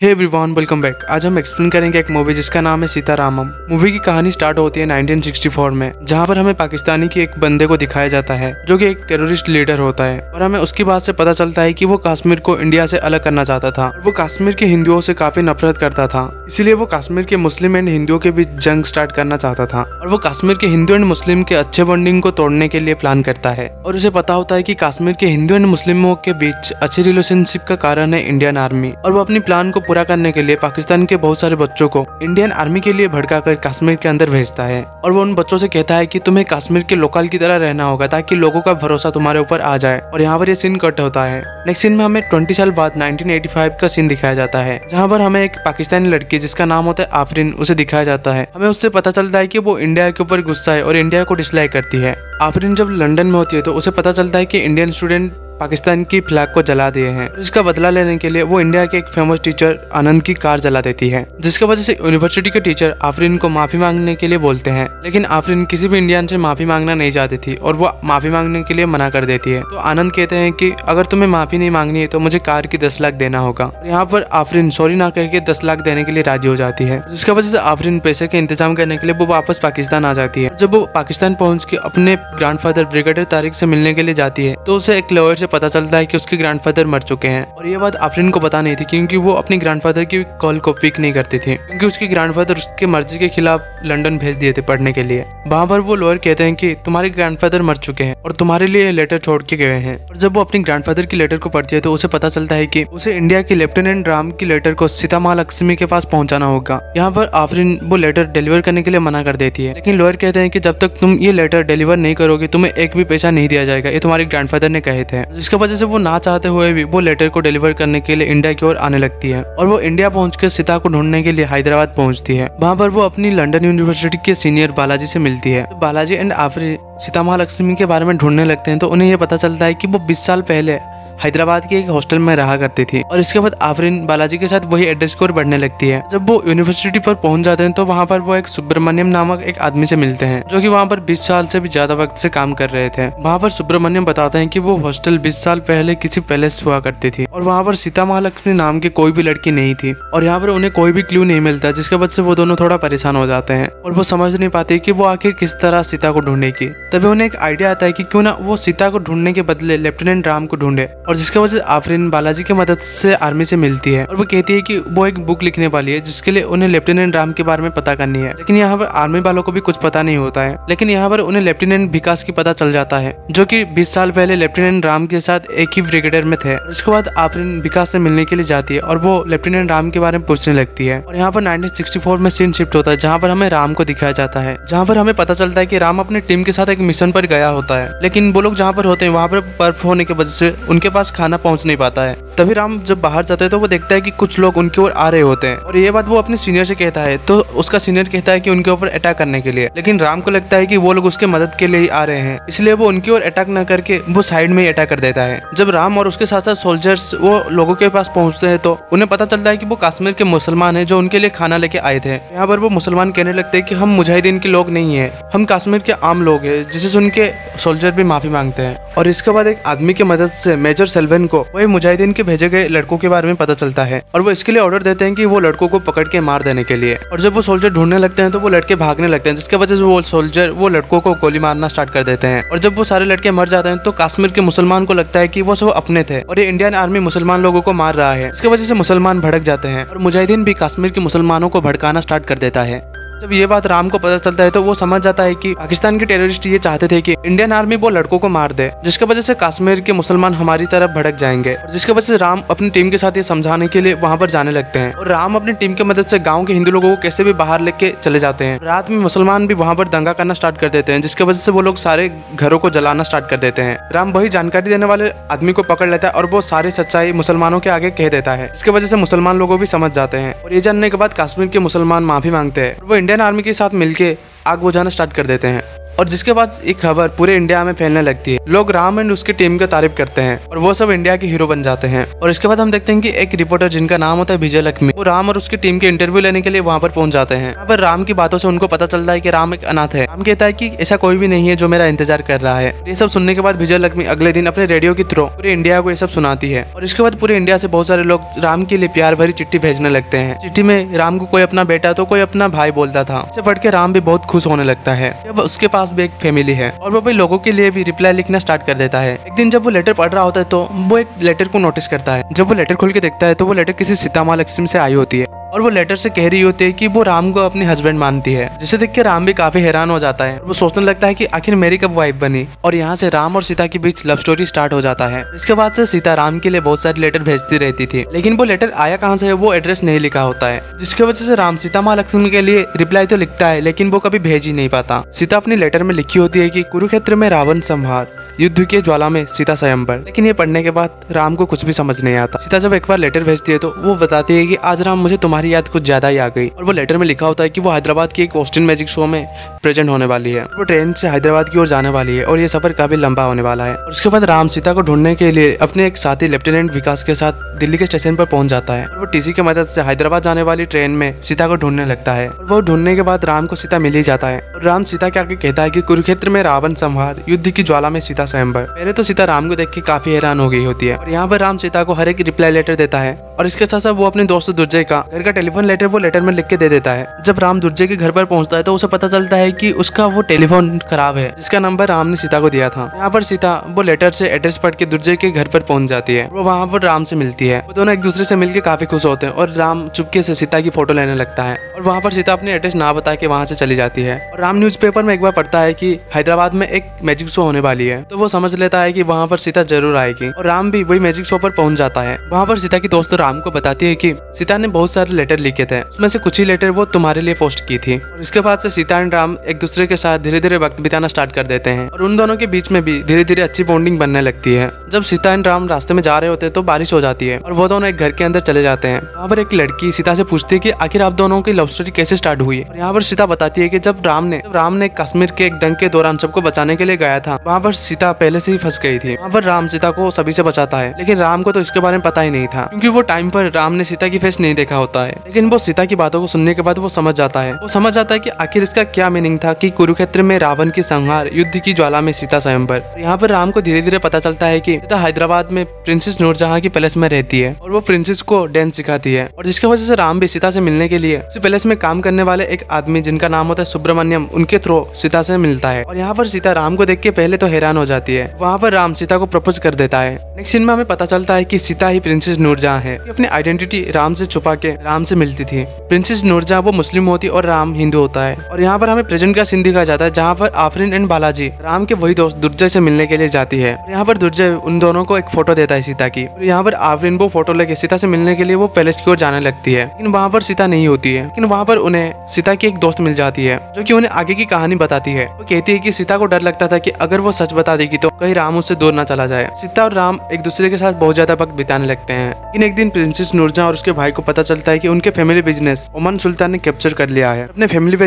Hey everyone, welcome back. आज हम explain करेंगे एक मूवी जिसका नाम है सीतारामम। मूवी की कहानी स्टार्ट होती है 1964 में, जहां पर हमें पाकिस्तानी की एक बंदे को दिखाया जाता है जो कि एक टेररिस्ट लीडर होता है और हमें उसकी बात से पता चलता है कि वो कश्मीर को इंडिया से अलग करना चाहता था और वो कश्मीर के हिंदुओं से काफी नफरत करता था। इसीलिए वो कश्मीर के मुस्लिम एंड हिंदुओं के बीच जंग स्टार्ट करना चाहता था और वो कश्मीर के हिंदू एंड मुस्लिम के अच्छे बॉन्डिंग को तोड़ने के लिए प्लान करता है। और उसे पता होता है कि कश्मीर के हिंदू एंड मुस्लिमों के बीच अच्छी रिलेशनशिप का कारण है इंडियन आर्मी, और वो अपनी प्लान को पूरा करने के लिए पाकिस्तान के बहुत सारे बच्चों को इंडियन आर्मी के लिए भड़काकर कश्मीर के अंदर भेजता है। और वो उन बच्चों से कहता है कि तुम्हें कश्मीर के लोकल की तरह रहना होगा ताकि लोगों का भरोसा तुम्हारे ऊपर आ जाए। और यहाँ पर ये सीन कट होता है। नेक्स्ट सीन में हमें 20 साल बाद 1985 का सीन दिखाया जाता है, जहाँ पर हमें एक पाकिस्तानी लड़की जिसका नाम होता है आफरीन, उसे दिखाया जाता है। हमें उससे पता चलता है कि वो इंडिया के ऊपर गुस्सा है और इंडिया को डिसलाइक करती है। आफरीन जब लंदन में होती है तो उसे पता चलता है कि इंडियन स्टूडेंट पाकिस्तान की फ्लैग को जला दिए हैं। इसका बदला लेने के लिए वो इंडिया के एक फेमस टीचर आनंद की कार जला देती है, जिसकी वजह से यूनिवर्सिटी के टीचर आफरीन को माफी मांगने के लिए बोलते हैं। लेकिन आफरीन किसी भी इंडियन से माफी मांगना नहीं चाहती थी और वो माफी मांगने के लिए मना कर देती है। तो आनंद कहते हैं कि अगर तुम्हें माफी नहीं मांगनी है तो मुझे कार की 10 लाख देना होगा। और यहाँ पर आफरीन सॉरी ना करके 10 लाख देने के लिए राजी हो जाती है, जिसकी वजह से आफरीन पैसे के इंतजाम करने के लिए वो वापस पाकिस्तान आ जाती है। जब वो पाकिस्तान पहुंच के अपने ग्रैंडफादर ब्रिगेडियर तारिक से मिलने के लिए जाती है तो उसे एक लॉयर से पता चलता है कि उसके ग्रैंडफादर मर चुके हैं। और ये बात आफरीन को पता नहीं थी क्योंकि वो अपने ग्रैंडफादर की कॉल को पिक नहीं करती थी, क्योंकि उसके ग्रैंडफादर उसके मर्जी के खिलाफ लंदन भेज दिए थे पढ़ने के लिए। वहां पर वो लॉयर कहते हैं कि तुम्हारे ग्रैंडफादर मर चुके हैं और तुम्हारे लिए लेटर छोड़ के गए हैं। और जब वो अपने ग्रैंडफादर की लेटर को पढ़ती है तो उसे पता चलता है कि उसे इंडिया के लेफ्टिनेंट राम की लेटर को सीता महालक्ष्मी के पास पहुंचाना होगा। यहाँ पर आफरीन वो लेटर डिलीवर करने के लिए मना कर देती है, लेकिन लॉयर कहते हैं कि जब तक तुम ये लेटर डिलीवर नहीं करोगे तुम्हें एक भी पैसा नहीं दिया जाएगा, ये तुम्हारे ग्रैंडफादर ने कहे थे। जिसकी वजह से वो ना चाहते हुए भी वो लेटर को डिलीवर करने के लिए इंडिया की ओर आने लगती है और वो इंडिया पहुंचकर सीता को ढूंढने के लिए हैदराबाद पहुंचती है। वहां पर वो अपनी लंदन यूनिवर्सिटी के सीनियर बालाजी से मिलती है। तो बालाजी एंड आफरीन सीता महालक्ष्मी के बारे में ढूंढने लगते हैं तो उन्हें यह पता चलता है कि वो 20 साल पहले हैदराबाद के एक हॉस्टल में रहा करती थी। और इसके बाद आफरीन बालाजी के साथ वही एड्रेस की ओर बढ़ने लगती है। जब वो यूनिवर्सिटी पर पहुंच जाते हैं तो वहां पर वो एक सुब्रमण्यम नामक एक आदमी से मिलते हैं जो कि वहां पर 20 साल से भी ज्यादा वक्त से काम कर रहे थे। वहां पर सुब्रमण्यम बताते हैं कि वो हॉस्टल 20 साल पहले किसी पैलेस हुआ करती थी और वहां पर सीता महालक्ष्मी नाम की कोई भी लड़की नहीं थी और यहाँ पर उन्हें कोई भी क्लू नहीं मिलता, जिसके वजह से वो दोनों थोड़ा परेशान हो जाते हैं और वो समझ नहीं पाते कि वो आखिर किस तरह सीता को ढूंढेगी। तभी उन्हें एक आइडिया आता है कि क्यों ना वो सीता को ढूंढने के बदले लेफ्टिनेंट राम को ढूंढे। और जिसकी वजह से आफरीन बालाजी की मदद से आर्मी से मिलती है और वो कहती है कि वो एक बुक लिखने वाली है जिसके लिए उन्हें लेफ्टिनेंट राम के बारे में पता करनी है। लेकिन यहाँ पर आर्मी वालों को भी कुछ पता नहीं होता है, लेकिन यहाँ पर उन्हें लेफ्टिनेंट विकास की पता चल जाता है जो कि 20 साल पहले लेफ्टिनेंट राम के साथ एक ही ब्रिगेडियर में थे। उसके बाद आफरीन विकास से मिलने के लिए जाती है और वो लेफ्टिनेंट राम के बारे में पूछने लगती है। और यहाँ पर 1964 में सीन शिफ्ट होता है जहाँ पर हमें राम को दिखाया जाता है, जहाँ पर हमें पता चलता है कि राम अपनी टीम के साथ एक मिशन पर गया होता है, लेकिन वो लोग जहाँ पर होते हैं वहाँ पर बर्फ होने की वजह से उनके पास खाना पहुँच नहीं पाता है। तभी राम जब बाहर जाते हैं तो वो देखता है कि कुछ लोग उनकी ओर आ रहे होते हैं और ये बात वो अपने सीनियर से कहता है तो उसका सीनियर कहता है कि उनके ऊपर अटैक करने के लिए, लेकिन राम को लगता है कि वो लोग उसके मदद के लिए ही आ रहे हैं, इसलिए वो उनकी ओर अटैक न करके वो साइड में ही अटैक कर देता है। जब राम और उसके साथ साथ सोल्जर्स वो लोगों के पास पहुंचते हैं तो उन्हें पता चलता है कि वो कश्मीर के मुसलमान हैं जो उनके लिए खाना लेके आए थे। यहाँ पर वो मुसलमान कहने लगते हैं कि हम मुजाहिदीन के लोग नहीं है, हम कश्मीर के आम लोग हैं, जिसे सुन के सोल्जर भी माफी मांगते हैं। और इसके बाद एक आदमी की मदद से मेजर सेल्वन को वही मुजाहिदीन के भेजे गए लड़कों के बारे में पता चलता है और वो इसके लिए ऑर्डर देते हैं कि वो लड़कों को पकड़ के मार देने के लिए। और जब वो सोल्जर ढूंढने लगते हैं तो वो लड़के भागने लगते हैं, जिसकी वजह से वो सोल्जर वो लड़कों को गोली मारना स्टार्ट कर देते हैं। और जब वो सारे लड़के मर जाते हैं तो कश्मीर के मुसलमान को लगता है कि वो सब अपने थे और ये इंडियन आर्मी मुसलमान लोगों को मार रहा है। इसकी वजह से मुसलमान भड़क जाते हैं और मुजाहिदीन भी कश्मीर के मुसलमानों को भड़काना स्टार्ट कर देता है। जब ये बात राम को पता चलता है तो वो समझ जाता है कि पाकिस्तान के टेररिस्ट ये चाहते थे कि इंडियन आर्मी वो लड़कों को मार दे, जिसकी वजह से कश्मीर के मुसलमान हमारी तरफ भड़क जाएंगे। और जिसकी वजह से राम अपनी टीम के साथ ये समझाने के लिए वहां पर जाने लगते हैं और राम अपनी टीम की मदद से गांव के हिंदू लोगों को कैसे भी बाहर लेके चले जाते हैं। रात में मुसलमान भी वहां पर दंगा करना स्टार्ट कर देते हैं, जिसकी वजह से वो लोग सारे घरों को जलाना स्टार्ट कर देते हैं। राम वही जानकारी देने वाले आदमी को पकड़ लेता है और वो सारी सच्चाई मुसलमानों के आगे कह देता है, जिसकी वजह से मुसलमान लोग भी समझ जाते हैं। और ये जानने के बाद कश्मीर के मुसलमान माफी मांगते हैं और वो इंडियन आर्मी के साथ मिलके आग बुझाना स्टार्ट कर देते हैं। और जिसके बाद एक खबर पूरे इंडिया में फैलने लगती है। लोग राम एंड उसकी टीम की तारीफ करते हैं और वो सब इंडिया के हीरो बन जाते हैं। और इसके बाद हम देखते हैं कि एक रिपोर्टर जिनका नाम होता है विजय लक्ष्मी, वो राम और उसकी टीम के इंटरव्यू लेने के लिए वहाँ पर पहुंच जाते हैं। यहाँ पर राम की बातों से उनको पता चलता है कि राम एक अनाथ है। राम कहता है कि ऐसा कोई भी नहीं है जो मेरा इंतजार कर रहा है। ये सब सुनने के बाद विजय लक्ष्मी अगले दिन अपने रेडियो के थ्रू पूरे इंडिया को ये सब सुनाती है। और इसके बाद पूरे इंडिया से बहुत सारे लोग राम के लिए प्यार भरी चिट्ठी भेजने लगते हैं। चिट्ठी में राम को कोई अपना बेटा तो कोई अपना भाई बोलता था। इसे पढ़ के राम भी बहुत खुश होने लगता है। अब उसके पास भी एक फैमिली है और वो भी लोगों के लिए भी रिप्लाई लिखना स्टार्ट कर देता है। एक दिन जब वो लेटर पढ़ रहा होता है तो वो एक लेटर को नोटिस करता है। जब वो लेटर खोल के देखता है तो वो लेटर किसी सीता माँ लक्ष्मी से आई होती है और वो लेटर से कह रही होती है कि वो राम को अपनी हस्बैंड मानती है, जिसे देख के राम भी काफी हैरान हो जाता है। वो सोचने लगता है कि आखिर मेरी कब वाइफ बनी। और यहाँ से राम और सीता के बीच लव स्टोरी स्टार्ट हो जाता है। इसके बाद से सीता राम के लिए बहुत सारे लेटर भेजती रहती थी, लेकिन वो लेटर आया कहाँ से है वो एड्रेस नहीं लिखा होता है, जिसकी वजह से राम सीता माँ लक्ष्मण के लिए रिप्लाई तो लिखता है लेकिन वो कभी भेज ही नहीं पाता। सीता अपनी लेटर में लिखी होती है कि कुरुक्षेत्र में रावण संहार, युद्ध के ज्वाला में सीता स्वयंवर। लेकिन ये पढ़ने के बाद राम को कुछ भी समझ नहीं आता। सीता जब एक बार लेटर भेजती है तो वो बताती है कि आज राम मुझे तुम्हारी याद कुछ ज्यादा ही आ गई। और वो लेटर में लिखा होता है कि वो हैदराबाद की एक ऑस्टिन मैजिक शो में प्रेजेंट होने वाली है। वो ट्रेन से हैदराबाद की ओर जाने वाली है और ये सफर काफी लंबा होने वाला है। और उसके बाद राम सीता को ढूंढने के लिए अपने एक साथी लेफ्टिनेंट विकास के साथ दिल्ली के स्टेशन पर पहुंच जाता है। और वो टीसी की मदद से हैदराबाद जाने वाली ट्रेन में सीता को ढूंढने लगता है। और वो ढूंढने के बाद राम को सीता मिल ही जाता है। और राम सीता के आगे कहता है कि कुरुक्षेत्र में रावण संहार, युद्ध की ज्वाला में सीता स्वयंवर। पहले तो सीता राम को देख के काफी हैरान हो गई होती है। और यहाँ पर राम सीता को हर एक रिप्लाई लेटर देता है और इसके साथ साथ वो अपने दोस्त दुर्जय का घर का टेलीफोन लेटर वो लेटर में लिख के दे देता है। जब राम दुर्जय के घर पर पहुंचता है तो उसे पता चलता है कि उसका वो टेलीफोन खराब है, जिसका नंबर राम ने सीता को दिया था। यहाँ पर सीता वो लेटर से एड्रेस पढ़ के दुर्जय के घर पर पहुंच जाती है। वो वहाँ पर राम से मिलती है। वो दोनों एक दूसरे से मिलकर काफी खुश होते हैं और राम चुपके से सीता की फोटो लेने लगता है। और वहाँ पर सीता अपनी एड्रेस ना बता के वहाँ से चली जाती है। और राम न्यूज़पेपर में एक बार पढ़ता है कि हैदराबाद में एक मैजिक शो होने वाली है, तो वो समझ लेता है कि वहाँ पर सीता जरूर आएगी। और राम भी वही मैजिक शो पर पहुंच जाता है। वहाँ पर सीता की दोस्त राम को बताती है कि सीता ने बहुत सारे लेटर लिखे थे, उसमें से कुछ ही लेटर वो तुम्हारे लिए पोस्ट की थी। और इसके बाद से सीता एंड राम एक दूसरे के साथ धीरे धीरे वक्त बिताना स्टार्ट कर देते हैं और उन दोनों के बीच में भी धीरे धीरे अच्छी बॉन्डिंग बनने लगती है। जब सीता एंड राम रास्ते में जा रहे होते हैं तो बारिश हो जाती है और वो दोनों एक घर के अंदर चले जाते हैं। वहाँ पर एक लड़की सीता से पूछती है कि आखिर आप दोनों की लव स्टोरी कैसे स्टार्ट हुई। और यहाँ पर सीता बताती है कि जब राम ने कश्मीर के एक दंगे के दौरान सबको बचाने के लिए गया था, वहाँ पर सीता पहले से ही फंस गई थी। वहाँ पर राम सीता को सभी से बचाता है, लेकिन राम को तो इसके बारे में पता ही नहीं था, क्योंकि वो टाइम पर राम ने सीता की फेस नहीं देखा होता है। लेकिन वो सीता की बातों को सुनने के बाद वो समझ जाता है। वो समझ जाता है कि आखिर इसका क्या मीनिंग था कि कुरुक्षेत्र में रावण की संहार, युद्ध की ज्वाला में सीता स्वयंवर। यहाँ पर राम को धीरे धीरे पता चलता है कि सीता हैदराबाद में प्रिंसेस नूरजहां की पैलेस में रहती है और वो प्रिंसेस को डांस सिखाती है। और जिसकी वजह से राम भी सीता से मिलने के लिए उस पैलेस में काम करने वाले एक आदमी जिनका नाम होता है सुब्रमण्यम, उनके थ्रू सीता से मिलता है। और यहाँ पर सीता राम को देख के पहले तो हैरान हो जाती है। वहाँ पर राम सीता को प्रपोज कर देता है। नेक्स्ट सीन में हमें पता चलता है कि सीता ही प्रिंसेस नूरजहां है। अपनी आइडेंटिटी राम से छुपा के राम से मिलती थी। प्रिंसेस नूरजहां वो मुस्लिम होती और राम हिंदू होता है। और यहाँ पर हमें प्रेजेंट का सीन दिखाया जाता है जहाँ पर आफरीन एंड बालाजी राम के वही दोस्त दुर्जय से मिलने के लिए जाती है। और यहाँ पर दुर्जय उन दोनों को एक फोटो देता है सीता की। और यहाँ पर आफरीन वो फोटो लेके सीता से मिलने के लिए वो पैलेस की ओर जाने लगती है, लेकिन वहाँ पर सीता नहीं होती है। लेकिन वहाँ पर उन्हें सीता की एक दोस्त मिल जाती है जो कि उन्हें आगे की कहानी बताती है। वो कहती है कि सीता को डर लगता था कि अगर वो सच बता देगी तो कहीं राम उससे दूर ना चला जाए। सीता और राम एक दूसरे के साथ बहुत ज्यादा वक्त बिताने लगते हैं। लेकिन एक दिन प्रिंसेस नूरजहां और उसके भाई को पता चलता है कि उनके फैमिली बिजनेस ओमान सुल्तान ने कैप्चर कर लिया है। अपने फैमिली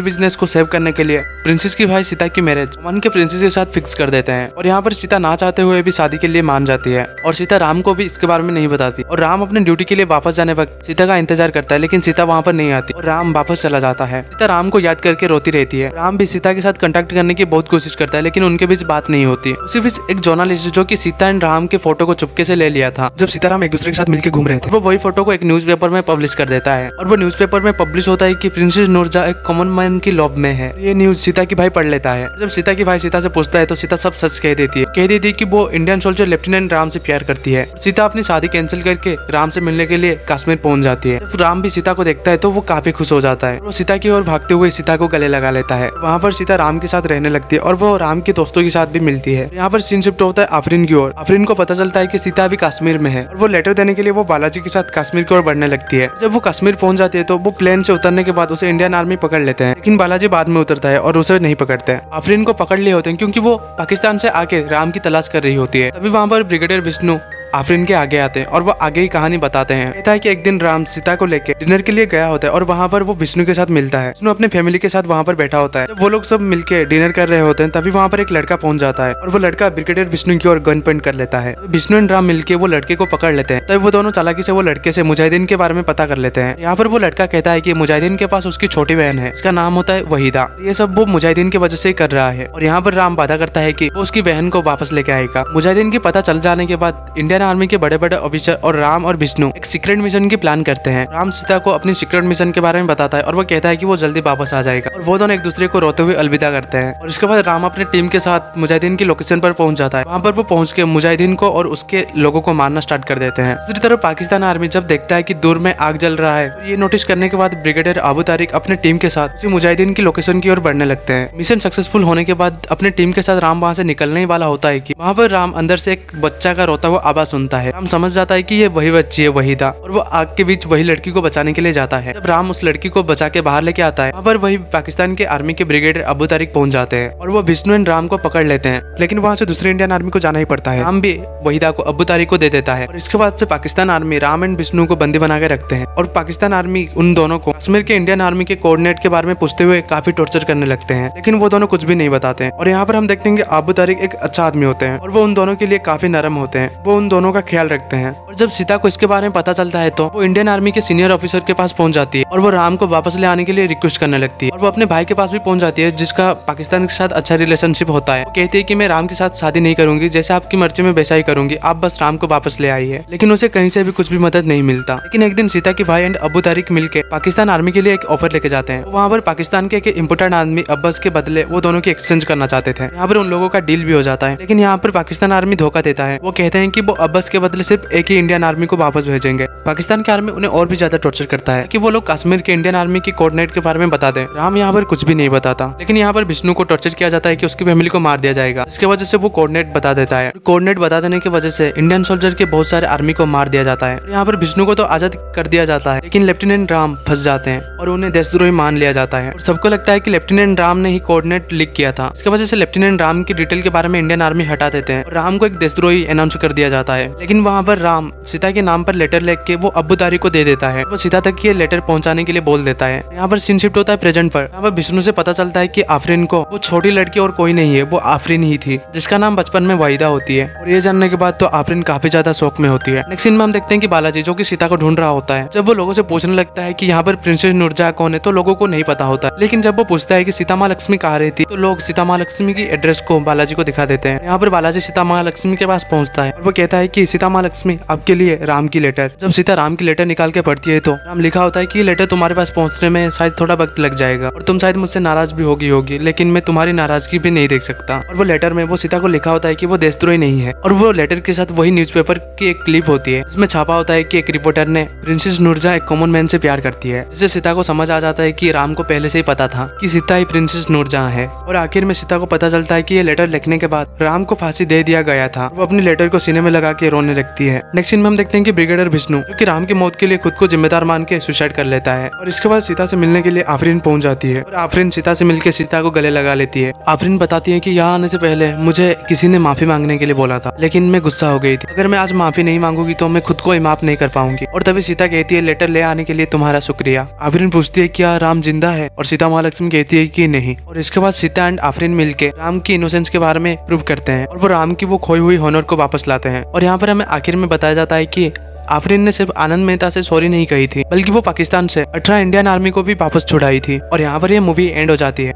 बिजनेस को सेव करने के लिए प्रिंसेस की भाई सीता की मैरिज ओमान के प्रिंसेस के साथ फिक्स कर देते हैं। और यहाँ पर सीता ना चाहते हुए भी शादी के लिए मान जाती है और सीता राम को भी इसके बारे में नहीं बताती। और राम अपने ड्यूटी के लिए वापस जाने वक्त सीता का इंतजार करता है, लेकिन सीता वहाँ पर नहीं आती और राम वापस चला जाता है। सीता राम को याद करके रोती रहती है। राम भी सीता के साथ कांटेक्ट करने की बहुत कोशिश करता है, लेकिन उनके बीच बात नहीं होती। उसी बीच एक जर्नलिस्ट जो कि सीता एंड राम के फोटो को चुपके से ले लिया था जब सीताराम एक दूसरे के साथ मिलकर घूम रहे थे, वो वही फोटो को एक न्यूज़पेपर में पब्लिश कर देता है। और वो न्यूज़पेपर में पब्लिश होता है कि प्रिंसेस नूरजहां एक कॉमन मैन की लव में है। ये न्यूज सीता की भाई पढ़ लेता है। जब सीता की भाई सीता से पूछता है तो सीता सब सच कह देती है कि वो इंडियन सोल्जर लेफ्टिनेंट राम से प्यार करती है। सीता अपनी शादी कैंसिल करके राम से मिलने के लिए कश्मीर पहुंच जाती है। जब राम भी सीता को देखता है तो वो काफी खुश हो जाता है। वो सीता की ओर भागते हुए सीता को गले लगा लेता है। वहाँ पर सीता राम के साथ रहने लगती है और वो राम के दोस्तों के साथ भी मिलती है। यहाँ पर सीन शिफ्ट होता है आफरीन की ओर। आफरीन को पता चलता है कि सीता अभी कश्मीर में है और वो लेटर देने के लिए वो बालाजी के साथ कश्मीर की ओर बढ़ने लगती है। जब वो कश्मीर पहुंच जाती है तो वो प्लेन से उतरने के बाद उसे इंडियन आर्मी पकड़ लेते हैं, लेकिन बालाजी बाद में उतरता है और उसे नहीं पकड़ते हैं। आफरीन को पकड़ लिए होते हैं क्योंकि वो पाकिस्तान से आके राम की तलाश कर रही होती है। तभी वहाँ पर ब्रिगेडियर विष्णु आफरीन के आगे आते हैं और वो आगे ही कहानी बताते हैं। कहता है कि एक दिन राम सीता को लेकर डिनर के लिए गया होता है और वहाँ पर वो विष्णु के साथ मिलता है। विष्णु अपने फैमिली के साथ वहाँ पर बैठा होता है। जब वो लोग सब मिलकर डिनर कर रहे होते हैं तभी वहाँ पर एक लड़का पहुंच जाता है और वो लड़का ब्रिगेडियर विष्णु की ओर गन पॉइंट कर लेता है। विष्णु एंड राम मिलकर वो लड़के को पकड़ लेते हैं। तब वो दोनों चालाकी से वो लड़के से मुजाहिदीन के बारे में पता कर लेते हैं। यहाँ पर वो लड़का कहता है कि मुजाहिदीन के पास उसकी छोटी बहन है, इसका नाम होता है वहीदा। ये सब वो मुजाहिदीन की वजह से ही कर रहा है और यहाँ पर राम वादा करता है कि वो उसकी बहन को वापस लेके आएगा। मुजाहिदीन की पता चल जाने के बाद इंडियन आर्मी के बड़े बड़े ऑफिसर और राम और विष्णु एक सीक्रेट मिशन की प्लान करते हैं। राम सीता को अपनी सीक्रेट मिशन के बारे में बताता है और वो कहता है कि वो जल्दी वापस आ जाएगा और वो दोनों एक दूसरे को रोते हुए अलविदा करते हैं। और इसके बाद राम अपने टीम के साथ मुजाहिदीन की लोकेशन पर पहुंच जाता है। वहाँ पर वो पहुंच के मुजाहिदीन को और उसके लोगों को मारना स्टार्ट कर देते हैं। दूसरी तरफ पाकिस्तान आर्मी जब देखता है कि दूर में आग जल रहा है, तो ये नोटिस करने के बाद ब्रिगेडियर अबू तारिक अपने टीम के साथ उसी मुजाहिदीन की लोकेशन की ओर बढ़ने लगते हैं। मिशन सक्सेसफुल होने के बाद अपने टीम के साथ राम वहाँ से निकलने ही वाला होता है कि वहाँ पर राम अंदर से एक बच्चा का रोता हुआ आवाज सुनता है। राम समझ जाता है कि ये वही बच्ची है वहीदा और वो आग के बीच वही लड़की को बचाने के लिए जाता है। जब राम उस लड़की को बचा के बाहर लेके आता है, वहाँ पर वही पाकिस्तान के आर्मी के ब्रिगेडियर अबू तारिक पहुंच जाते हैं और वो विष्णु एंड राम को पकड़ लेते हैं। लेकिन वहाँ से दूसरे इंडियन आर्मी को जाना ही पड़ता है। राम भी वहीदा को अबू तारिक को दे देता है और इसके बाद से पाकिस्तान आर्मी राम एंड विष्णु को बंदी बना के रखते हैं और पाकिस्तान आर्मी उन दोनों को कश्मीर के इंडियन आर्मी के कोऑर्डिनेट के बारे में पूछते हुए काफी टॉर्चर करने लगते हैं। लेकिन वो दोनों कुछ भी नहीं बताते हैं और यहाँ पर हम देखते हैं कि अबू तारिक एक अच्छा आदमी होते हैं और वो उन दोनों के लिए काफी नरम होते हैं। वो उन दोनों का ख्याल रखते हैं और जब सीता को इसके बारे में पता चलता है तो वो इंडियन आर्मी के सीनियर ऑफिसर के पास पहुंच जाती है और वो राम को वापस ले आने के लिए रिक्वेस्ट करने लगती है। और वो अपने भाई के पास भी पहुंच जाती है जिसका पाकिस्तान के साथ अच्छा रिलेशनशिप होता है। वो कहती है कि मैं राम के साथ शादी नहीं करूंगी, जैसे आपकी मर्जी में वैसा ही करूंगी, आप बस राम को वापस ले आइए। लेकिन उसे कहीं से भी कुछ भी मदद नहीं मिलता। लेकिन एक दिन सीता के भाई एंड अबू तारिक मिलकर पाकिस्तान आर्मी के लिए एक ऑफर लेके जाते हैं। वहाँ पर पाकिस्तान के इम्पोर्टेंट आदमी अब्बास के बदले वो दोनों की एक्सचेंज करना चाहते थे। यहाँ पर उन लोगों का डील भी हो जाता है। लेकिन यहाँ पर पाकिस्तान आर्मी धोखा देता है। वो कहते हैं कि वो अब्बास के बदले सिर्फ एक ही इंडियन आर्मी को वापस भेजेंगे। पाकिस्तान की आर्मी उन्हें और भी ज्यादा टॉर्चर करता है कि वो लोग कश्मीर के इंडियन आर्मी की कोऑर्डिनेट के बारे में बता दें। राम यहाँ पर कुछ भी नहीं बताता। लेकिन यहाँ पर विष्णु को टॉर्चर किया जाता है कि उसकी फैमिली को मार दिया जाएगा। इसके वजह से वो कोऑर्डिनेट बता देता है। कोऑर्डिनेट बता देने की वजह से इंडियन सोल्जर के बहुत सारे आर्मी को मार दिया जाता है। यहाँ पर विष्णु को तो आजाद कर दिया जाता है, लेकिन लेफ्टिनेंट राम फंस जाते हैं और उन्हें देशद्रोही मान लिया जाता है। और सबको लगता है कि लेफ्टिनेंट राम ने ही कोऑर्डिनेट लीक किया था। इसकी वजह से लेफ्टिनेंट राम की डिटेल के बारे में इंडियन आर्मी हटा देते हैं और राम को एक देशद्रोही अनाउंस कर दिया जाता है। लेकिन वहाँ पर राम सीता के नाम पर लेटर लिख के वो अबू तारिक को दे देता है। वो सीता तक ये लेटर पहुंचाने के लिए बोल देता है। यहाँ पर सीन शिफ्ट होता है प्रेजेंट पर। यहाँ पर विष्णु से पता चलता है कि आफरीन को वो छोटी लड़की और कोई नहीं है, वो आफरीन ही थी जिसका नाम बचपन में वहीदा होती है। और ये जानने के बाद तो आफरीन काफी ज्यादा शौक में होती है। नेक्स्ट सीन में हम देखते हैं कि बालाजी जो कि सीता को ढूंढ रहा होता है, जब वो लोगों से पूछने लगता है कि यहाँ पर प्रिंसेस नूरजहां कौन है, तो लोगों को नहीं पता होता। लेकिन जब वो पूछता है कि सीता माँ लक्ष्मी कहाँ रहती, तो लोग सीता माँ लक्ष्मी की एड्रेस को बालाजी को दिखा देते हैं। यहाँ पर बालाजी सीता माँ लक्ष्मी के पास पहुंचता है और वो कहता है कि सीता माँ लक्ष्मी आपके लिए राम की लेटर। जब सीता राम की लेटर निकाल के पढ़ती है तो राम लिखा होता है कि ये लेटर तुम्हारे पास पहुंचने में शायद थोड़ा वक्त लग जाएगा और तुम शायद मुझसे नाराज भी होगी, लेकिन मैं तुम्हारी नाराजगी भी नहीं देख सकता। और वो लेटर में वो सीता को लिखा होता है कि वो देशद्रोही नहीं है। और वो लेटर के साथ वही न्यूज़पेपर की एक क्लिप होती है जिसमें छापा होता है कि एक रिपोर्टर ने प्रिंसेस नूरजहां एक कॉमन मैन से प्यार करती है, जिससे सीता को समझ आ जाता है कि राम को पहले से ही पता था कि सीता ही प्रिंसेस नूरजहां है। और आखिर में सीता को पता चलता है कि ये लेटर लिखने के बाद राम को फांसी दे दिया गया था। वो अपनी लेटर को सीने में लगा के रोने लगती है। नेक्स्ट सीन में हम देखते हैं कि ब्रिगेडियर विष्णु जो कि राम की मौत के लिए खुद को जिम्मेदार मान के सुसाइड कर लेता है। और इसके बाद सीता से मिलने के लिए आफरीन पहुंच जाती है और आफरीन सीता से मिलकर सीता को गले लगा लेती है। आफरीन बताती है कि यहाँ आने से पहले मुझे किसी ने माफी मांगने के लिए बोला था, लेकिन मैं गुस्सा हो गई थी। अगर मैं आज माफी नहीं मांगूंगी तो मैं खुद को ही माफ नहीं कर पाऊंगी। और तभी सीता कहती है लेटर ले आने के लिए तुम्हारा शुक्रिया। आफरीन पूछती है क्या राम जिंदा है, और सीता माँ लक्ष्मी कहती है कि नहीं। और इसके बाद सीता एंड आफरीन मिलकर राम की इनोसेंस के बारे में प्रूव करते हैं और वो राम की वो खोई हुई हॉनर को वापस लाते हैं। और यहाँ पर हमें आखिर में बताया जाता है कि आफरीन ने सिर्फ आनंद मेहता से सॉरी नहीं कही थी, बल्कि वो पाकिस्तान से 18 इंडियन आर्मी को भी वापस छुड़ाई थी। और यहाँ पर ये मूवी एंड हो जाती है।